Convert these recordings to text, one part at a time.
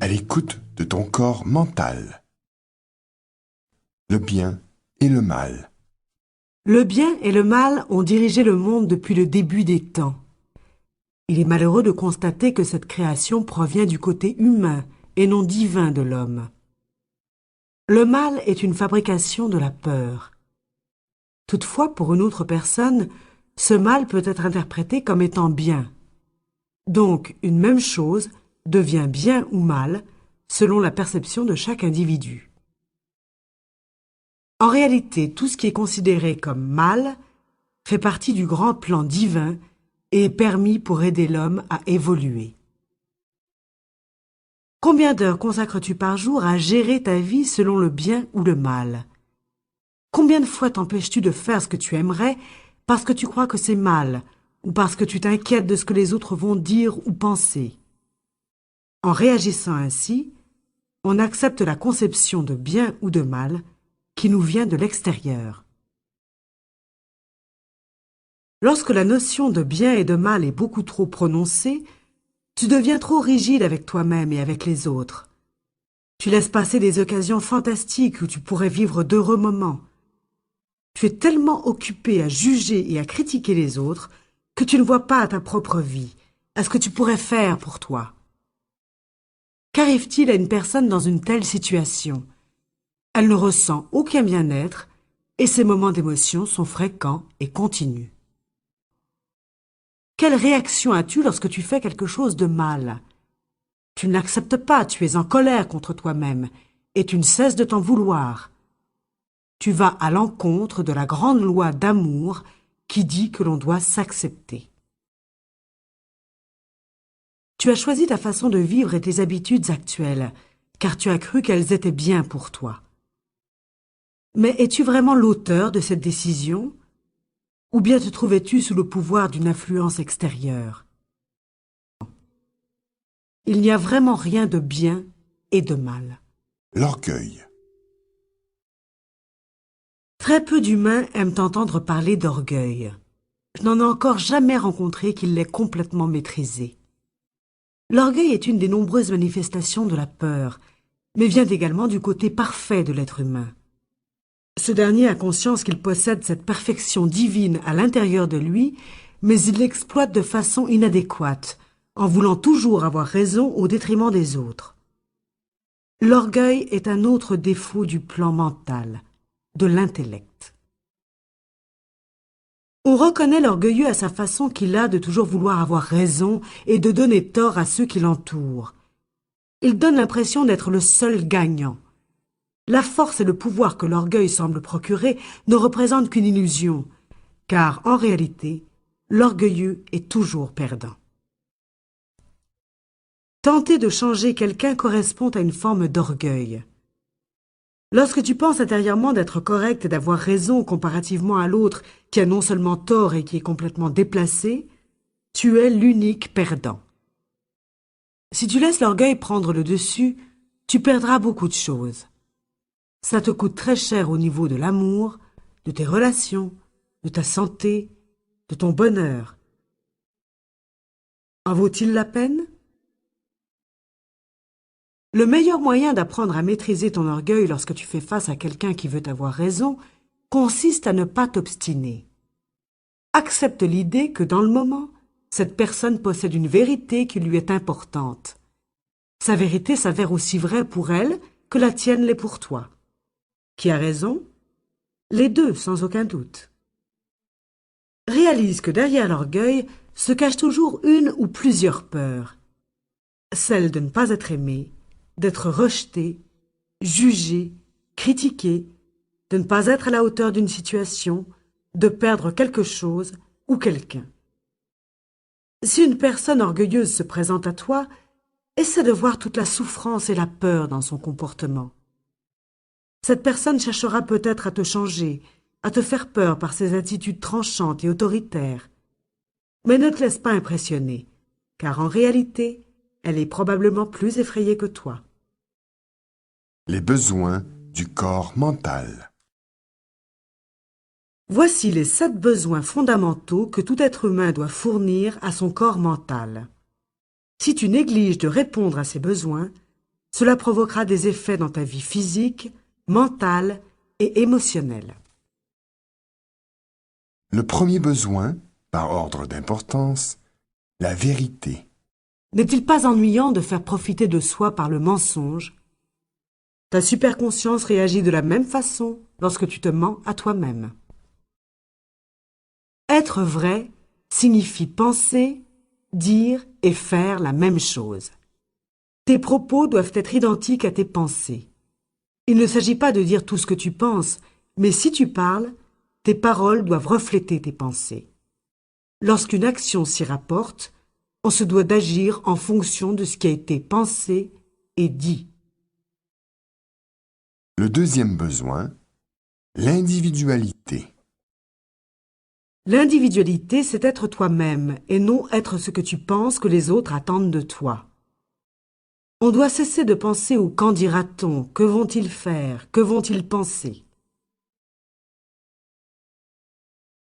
à l'écoute de ton corps mental. Le bien et le mal. Le bien et le mal ont dirigé le monde depuis le début des temps. Il est malheureux de constater que cette création provient du côté humain et non divin de l'homme. Le mal est une fabrication de la peur. Toutefois, pour une autre personne, ce mal peut être interprété comme étant bien. Donc, une même chose devient bien ou mal selon la perception de chaque individu. En réalité, tout ce qui est considéré comme mal fait partie du grand plan divin et est permis pour aider l'homme à évoluer. Combien d'heures consacres-tu par jour à gérer ta vie selon le bien ou le mal? Combien de fois t'empêches-tu de faire ce que tu aimerais parce que tu crois que c'est mal ou parce que tu t'inquiètes de ce que les autres vont dire ou penser? En réagissant ainsi, on accepte la conception de bien ou de mal qui nous vient de l'extérieur. Lorsque la notion de bien et de mal est beaucoup trop prononcée, tu deviens trop rigide avec toi-même et avec les autres. Tu laisses passer des occasions fantastiques où tu pourrais vivre d'heureux moments. Tu es tellement occupé à juger et à critiquer les autres que tu ne vois pas à ta propre vie, à ce que tu pourrais faire pour toi. Qu'arrive-t-il à une personne dans une telle situation? Elle ne ressent aucun bien-être et ses moments d'émotion sont fréquents et continus. Quelle réaction as-tu lorsque tu fais quelque chose de mal? Tu ne l'acceptes pas, tu es en colère contre toi-même et tu ne cesses de t'en vouloir. Tu vas à l'encontre de la grande loi d'amour qui dit que l'on doit s'accepter. Tu as choisi ta façon de vivre et tes habitudes actuelles, car tu as cru qu'elles étaient bien pour toi. Mais es-tu vraiment l'auteur de cette décision? Ou bien te trouvais-tu sous le pouvoir d'une influence extérieure? Il n'y a vraiment rien de bien et de mal. L'orgueil. Très peu d'humains aiment entendre parler d'orgueil. Je n'en ai encore jamais rencontré qui l'ait complètement maîtrisé. L'orgueil est une des nombreuses manifestations de la peur, mais vient également du côté parfait de l'être humain. Ce dernier a conscience qu'il possède cette perfection divine à l'intérieur de lui, mais il l'exploite de façon inadéquate, en voulant toujours avoir raison au détriment des autres. L'orgueil est un autre défaut du plan mental, de l'intellect. On reconnaît l'orgueilleux à sa façon qu'il a de toujours vouloir avoir raison et de donner tort à ceux qui l'entourent. Il donne l'impression d'être le seul gagnant. La force et le pouvoir que l'orgueil semble procurer ne représentent qu'une illusion, car en réalité, l'orgueilleux est toujours perdant. Tenter de changer quelqu'un correspond à une forme d'orgueil. Lorsque tu penses intérieurement d'être correct et d'avoir raison comparativement à l'autre qui a non seulement tort et qui est complètement déplacé, tu es l'unique perdant. Si tu laisses l'orgueil prendre le dessus, tu perdras beaucoup de choses. Ça te coûte très cher au niveau de l'amour, de tes relations, de ta santé, de ton bonheur. En vaut-il la peine? Le meilleur moyen d'apprendre à maîtriser ton orgueil lorsque tu fais face à quelqu'un qui veut avoir raison consiste à ne pas t'obstiner. Accepte l'idée que dans le moment, cette personne possède une vérité qui lui est importante. Sa vérité s'avère aussi vraie pour elle que la tienne l'est pour toi. Qui a raison? Les deux, sans aucun doute. Réalise que derrière l'orgueil se cache toujours une ou plusieurs peurs. Celle de ne pas être aimé, d'être rejeté, jugé, critiqué, de ne pas être à la hauteur d'une situation, de perdre quelque chose ou quelqu'un. Si une personne orgueilleuse se présente à toi, essaie de voir toute la souffrance et la peur dans son comportement. Cette personne cherchera peut-être à te changer, à te faire peur par ses attitudes tranchantes et autoritaires. Mais ne te laisse pas impressionner, car en réalité, elle est probablement plus effrayée que toi. Les besoins du corps mental. Voici les 7 besoins fondamentaux que tout être humain doit fournir à son corps mental. Si tu négliges de répondre à ces besoins, Cela provoquera des effets dans ta vie physique, mentale et émotionnelle. Le premier besoin, par ordre d'importance, la vérité. N'est-il pas ennuyant de faire profiter de soi par le mensonge? Ta superconscience réagit de la même façon lorsque tu te mens à toi-même. Être vrai signifie penser, dire et faire la même chose. Tes propos doivent être identiques à tes pensées. Il ne s'agit pas de dire tout ce que tu penses, mais si tu parles, tes paroles doivent refléter tes pensées. Lorsqu'une action s'y rapporte, on se doit d'agir en fonction de ce qui a été pensé et dit. Le deuxième besoin, l'individualité. L'individualité, c'est être toi-même et non être ce que tu penses que les autres attendent de toi. On doit cesser de penser au qu'en dira-t-on, que vont-ils faire, que vont-ils penser.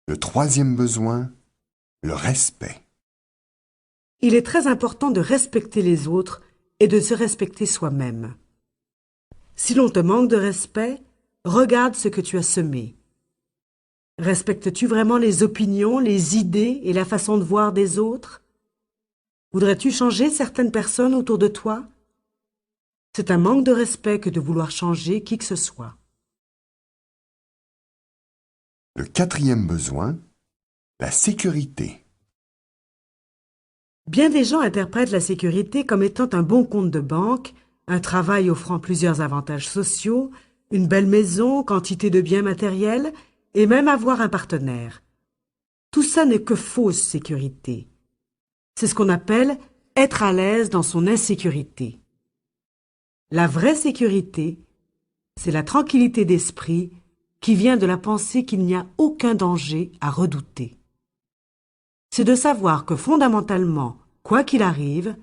Le troisième besoin, le respect. Il est très important de respecter les autres et de se respecter soi-même. Si l'on te manque de respect, regarde ce que tu as semé. Respectes-tu vraiment les opinions, les idées et la façon de voir des autres? Voudrais-tu changer certaines personnes autour de toi? C'est un manque de respect que de vouloir changer qui que ce soit. Le quatrième besoin, la sécurité. Bien des gens interprètent la sécurité comme étant un bon compte de banque, un travail offrant plusieurs avantages sociaux, une belle maison, quantité de biens matériels, et même avoir un partenaire. Tout ça n'est que fausse sécurité. C'est ce qu'on appelle être à l'aise dans son insécurité. La vraie sécurité, c'est la tranquillité d'esprit qui vient de la pensée qu'il n'y a aucun danger à redouter. C'est de savoir que fondamentalement, quoi qu'il arrive,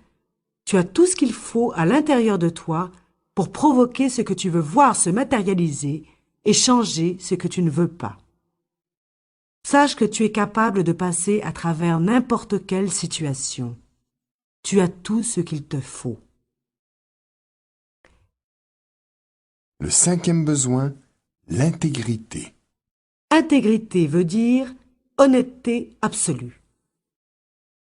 tu as tout ce qu'il faut à l'intérieur de toi pour provoquer ce que tu veux voir se matérialiser et changer ce que tu ne veux pas. Sache que tu es capable de passer à travers n'importe quelle situation. Tu as tout ce qu'il te faut. Le cinquième besoin, l'intégrité. Intégrité veut dire honnêteté absolue.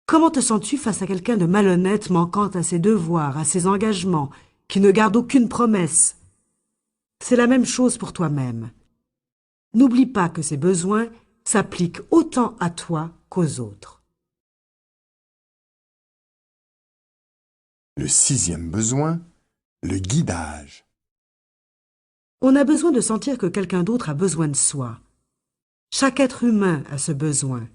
Comment te sens-tu face à quelqu'un de malhonnête manquant à ses devoirs, à ses engagements, qui ne garde aucune promesse? C'est la même chose pour toi-même. N'oublie pas que ces besoins s'appliquent autant à toi qu'aux autres. Le sixième besoin, le guidage. On a besoin de sentir que quelqu'un d'autre a besoin de soi. Chaque être humain a ce besoin.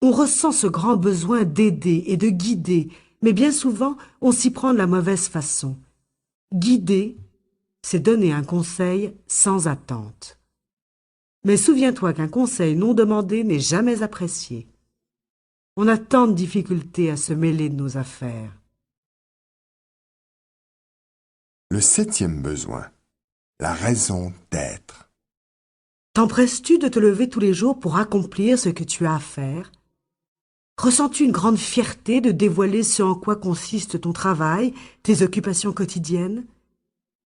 On ressent ce grand besoin d'aider et de guider, mais bien souvent, on s'y prend de la mauvaise façon. Guider, c'est donner un conseil sans attente. Mais souviens-toi qu'un conseil non demandé n'est jamais apprécié. On a tant de difficultés à se mêler de nos affaires. Le septième besoin, la raison d'être. T'empresses-tu de te lever tous les jours pour accomplir ce que tu as à faire? Ressens-tu une grande fierté de dévoiler ce en quoi consiste ton travail, tes occupations quotidiennes?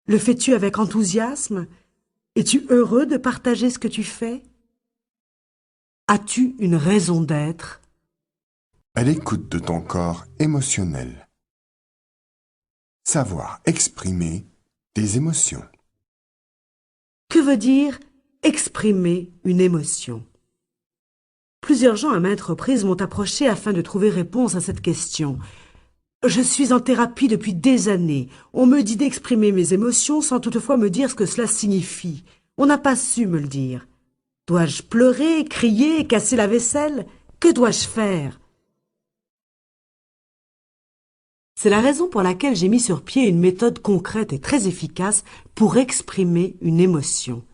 Le fais-tu avec enthousiasme? Es-tu heureux de partager ce que tu fais? As-tu une raison d'être? À l'écoute de ton corps émotionnel. Savoir exprimer tes émotions. Que veut dire exprimer une émotion? Plusieurs gens à maintes reprises m'ont approché afin de trouver réponse à cette question. Je suis en thérapie depuis des années. On me dit d'exprimer mes émotions sans toutefois me dire ce que cela signifie. On n'a pas su me le dire. Dois-je pleurer, crier, casser la vaisselle? Que dois-je faire? C'est la raison pour laquelle j'ai mis sur pied une méthode concrète et très efficace pour exprimer une émotion.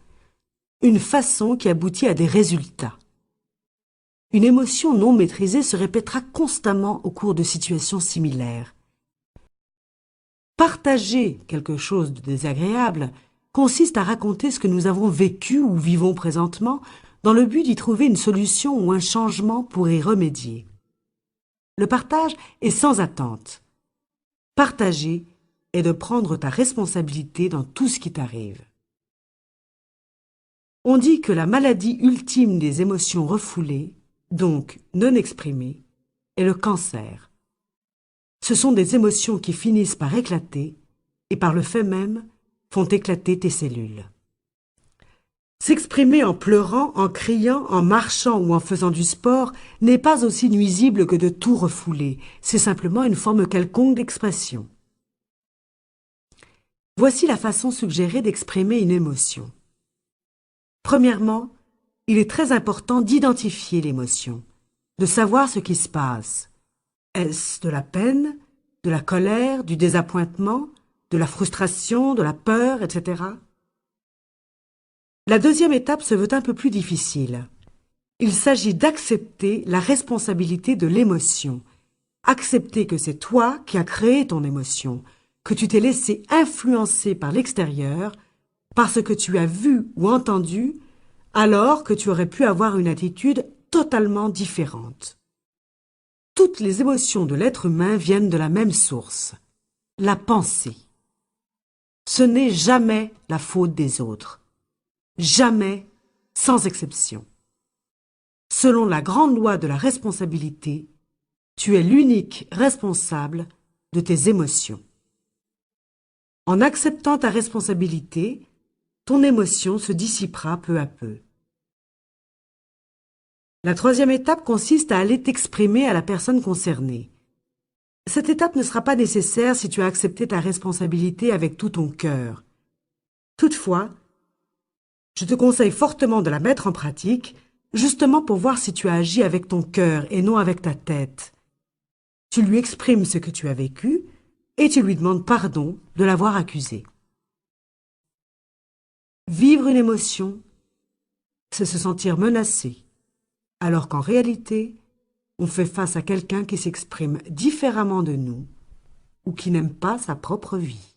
Une façon qui aboutit à des résultats. Une émotion non maîtrisée se répétera constamment au cours de situations similaires. Partager quelque chose de désagréable consiste à raconter ce que nous avons vécu ou vivons présentement dans le but d'y trouver une solution ou un changement pour y remédier. Le partage est sans attente. Partager est de prendre ta responsabilité dans tout ce qui t'arrive. On dit que la maladie ultime des émotions refoulées, donc non exprimées, est le cancer. Ce sont des émotions qui finissent par éclater et par le fait même font éclater tes cellules. S'exprimer en pleurant, en criant, en marchant ou en faisant du sport n'est pas aussi nuisible que de tout refouler. C'est simplement une forme quelconque d'expression. Voici la façon suggérée d'exprimer une émotion. Premièrement, il est très important d'identifier l'émotion, de savoir ce qui se passe. Est-ce de la peine, de la colère, du désappointement, de la frustration, de la peur, etc. La deuxième étape se veut un peu plus difficile. Il s'agit d'accepter la responsabilité de l'émotion. Accepter que c'est toi qui as créé ton émotion, que tu t'es laissé influencer par l'extérieur, parce que tu as vu ou entendu, alors que tu aurais pu avoir une attitude totalement différente. Toutes les émotions de l'être humain viennent de la même source, la pensée. Ce n'est jamais la faute des autres. Jamais, sans exception. Selon la grande loi de la responsabilité, tu es l'unique responsable de tes émotions. En acceptant ta responsabilité, ton émotion se dissipera peu à peu. La troisième étape consiste à aller t'exprimer à la personne concernée. Cette étape ne sera pas nécessaire si tu as accepté ta responsabilité avec tout ton cœur. Toutefois, je te conseille fortement de la mettre en pratique, justement pour voir si tu as agi avec ton cœur et non avec ta tête. Tu lui exprimes ce que tu as vécu et tu lui demandes pardon de l'avoir accusé. Vivre une émotion, c'est se sentir menacé, alors qu'en réalité, on fait face à quelqu'un qui s'exprime différemment de nous ou qui n'aime pas sa propre vie.